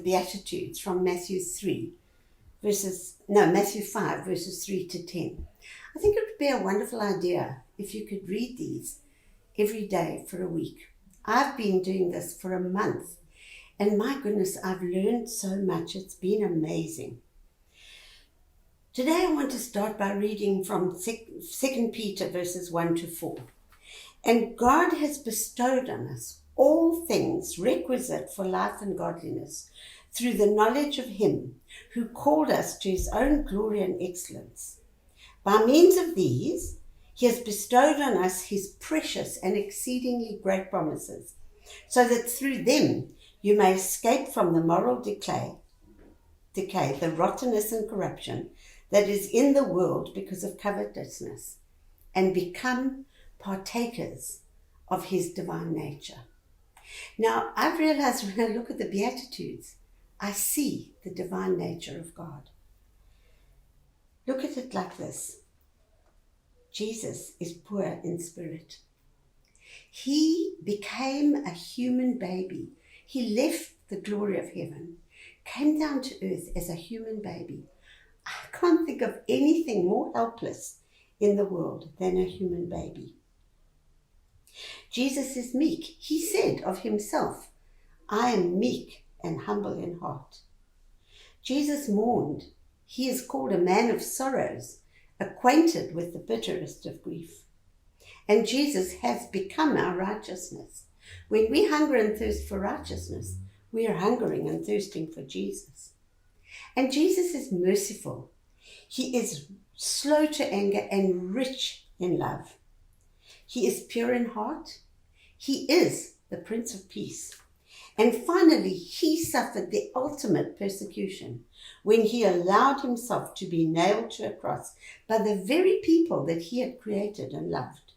Beatitudes from Matthew 5, verses 3 to 10. I think it would be a wonderful idea if you could read these every day for a week. I've been doing this for a month, and my goodness, I've learned so much. It's been amazing. Today I want to start by reading from 2 Peter verses 1 to 4. And God has bestowed on us all things requisite for life and godliness through the knowledge of him who called us to his own glory and excellence. By means of these, he has bestowed on us his precious and exceedingly great promises, so that through them you may escape from the moral decay, the rottenness and corruption that is in the world because of covetousness, and become partakers of his divine nature. Now, I've realized when I look at the Beatitudes, I see the divine nature of God. Look at it like this. Jesus is poor in spirit. He became a human baby. He left the glory of heaven, came down to earth as a human baby. I can't think of anything more helpless in the world than a human baby. Jesus is meek. He said of himself, I am meek and humble in heart. Jesus mourned. He is called a man of sorrows, acquainted with the bitterest of grief. And Jesus has become our righteousness. When we hunger and thirst for righteousness, we are hungering and thirsting for Jesus. And Jesus is merciful. He is slow to anger and rich in love. He is pure in heart. He is the Prince of Peace. And finally, he suffered the ultimate persecution when he allowed himself to be nailed to a cross by the very people that he had created and loved.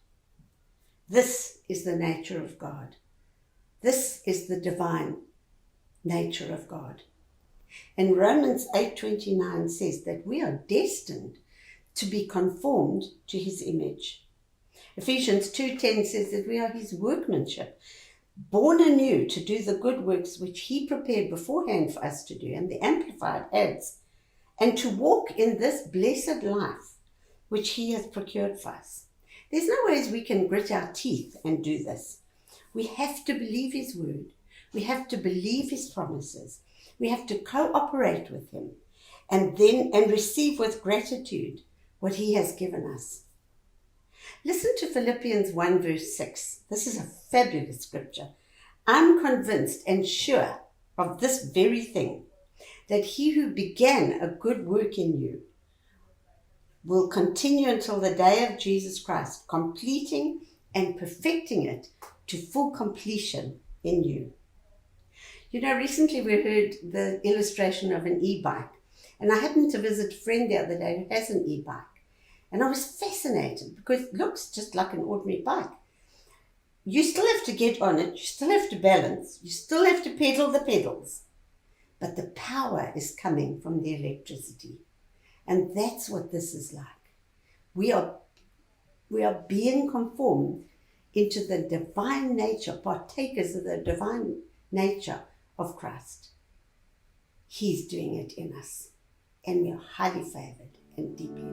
This is the nature of God. This is the divine nature of God. And Romans 8:29 says that we are destined to be conformed to his image. Ephesians 2:10 says that we are his workmanship, born anew to do the good works which he prepared beforehand for us to do. And the Amplified adds, and to walk in this blessed life which he has procured for us. There's no ways we can grit our teeth and do this. We have to believe his word. We have to believe his promises. We have to cooperate with him and receive with gratitude what he has given us. Listen to Philippians 1 verse 6. This is a fabulous scripture. I'm convinced and sure of this very thing, that he who began a good work in you will continue until the day of Jesus Christ, completing and perfecting it to full completion in you. You know, recently we heard the illustration of an e-bike, and I happened to visit a friend the other day who has an e-bike. And I was fascinated because it looks just like an ordinary bike. You still have to get on it, you still have to balance, you still have to pedal the pedals. But the power is coming from the electricity. And that's what this is like. We are being conformed into the divine nature, partakers of the divine nature of Christ. He's doing it in us. And we are highly favored and deeply